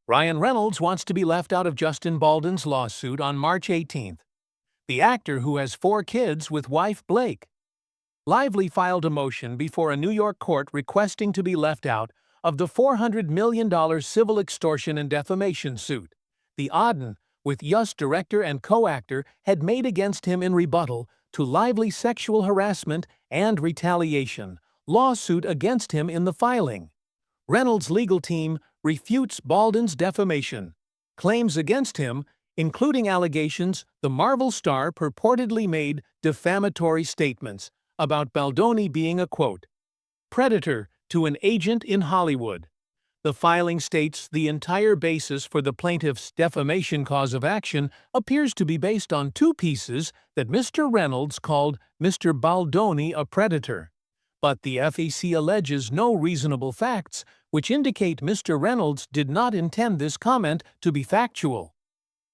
Ryan Reynolds wants to be left out of Justin Baldon's lawsuit on March 18th. The actor, who has 4 kids with wife Blake, Lively filed a motion before a New York court requesting to be left out of the $400 million civil extortion and defamation suit the Auden, with Yus director and co-actor, had made against him in rebuttal to Lively's sexual harassment and retaliation lawsuit against him in the filing. Reynolds' legal team refutes Baldon's defamation claims against him, including allegations the Marvel star purportedly made defamatory statements about Baldoni being a, quote, predator to an agent in Hollywood. The filing states the entire basis for the plaintiff's defamation cause of action appears to be based on 2 pieces that Mr. Reynolds called Mr. Baldoni a predator. But the FEC alleges no reasonable facts, which indicate Mr. Reynolds did not intend this comment to be factual.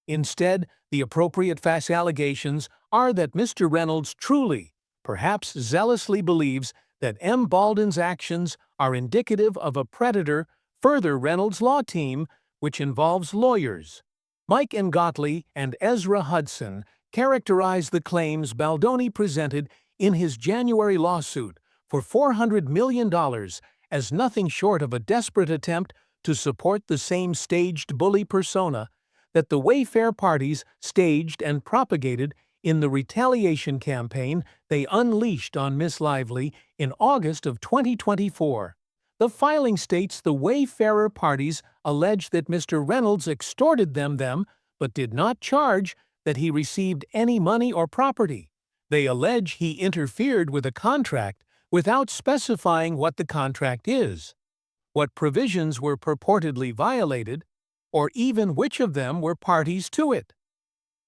Instead, the appropriate facts allegations are that Mr. Reynolds truly, perhaps zealously, believes that M. Baldon's actions are indicative of a predator. Further, Reynolds' law team, which involves lawyers Mike Ngotley and Ezra Hudson, characterize the claims Baldoni presented in his January lawsuit for $400 million as nothing short of a desperate attempt to support the same staged bully persona that the Wayfair parties staged and propagated in the retaliation campaign they unleashed on Miss Lively in August of 2024. The filing states the Wayfarer parties allege that Mr. Reynolds extorted them, but did not charge that he received any money or property. They allege he interfered with a contract without specifying what the contract is, what provisions were purportedly violated, or even which of them were parties to it.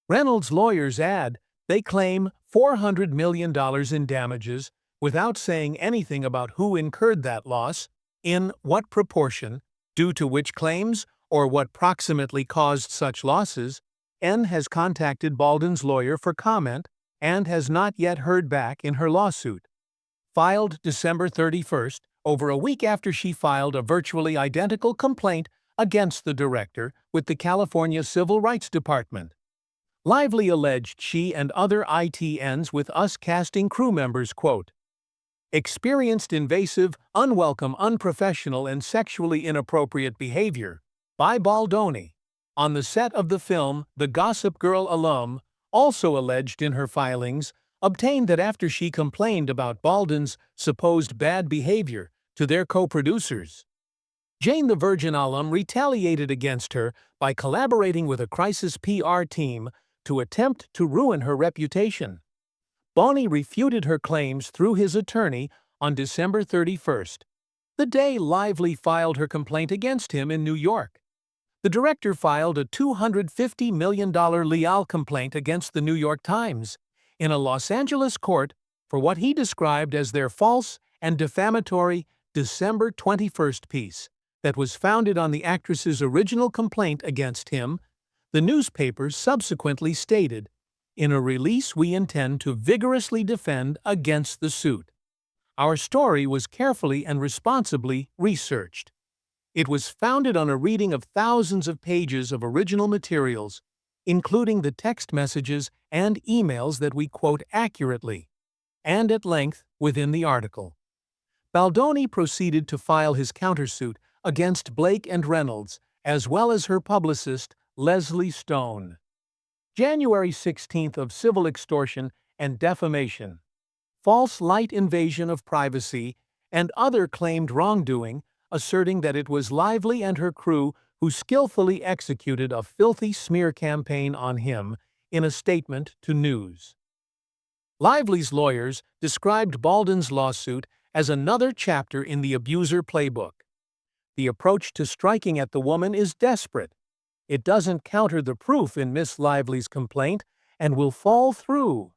Reynolds' lawyers add they claim $400 million in damages without saying anything about who incurred that loss, in what proportion, due to which claims, or what proximately caused such losses. N has contacted Baldon's lawyer for comment and has not yet heard back in her lawsuit, filed December 31st, over a week after she filed a virtually identical complaint against the director with the California Civil Rights Department. Lively alleged she and other ITNs with US casting crew members, quote, experienced invasive, unwelcome, unprofessional, and sexually inappropriate behavior by Baldoni on the set of the film. The Gossip Girl alum also alleged in her filings obtained that after she complained about Baldon's supposed bad behavior to their co-producers, Jane the Virgin alum retaliated against her by collaborating with a crisis PR team to attempt to ruin her reputation. Baldoni refuted her claims through his attorney on December 31st, the day Lively filed her complaint against him in New York. The director filed a $250 million legal complaint against the New York Times in a Los Angeles court for what he described as their false and defamatory December 21st piece that was founded on the actress's original complaint against him. The newspaper subsequently stated, in a release, we intend to vigorously defend against the suit. Our story was carefully and responsibly researched. It was founded on a reading of thousands of pages of original materials, including the text messages and emails that we quote accurately and at length within the article. Baldoni proceeded to file his countersuit against Blake and Reynolds, as well as her publicist, Leslie Stone. January 16th of civil extortion and defamation, false light invasion of privacy, and other claimed wrongdoing, asserting that it was Lively and her crew who skillfully executed a filthy smear campaign on him in a statement to News. Lively's lawyers described Baldon's lawsuit as another chapter in the abuser playbook. The approach to striking at the woman is desperate. It doesn't counter the proof in Miss Lively's complaint and will fall through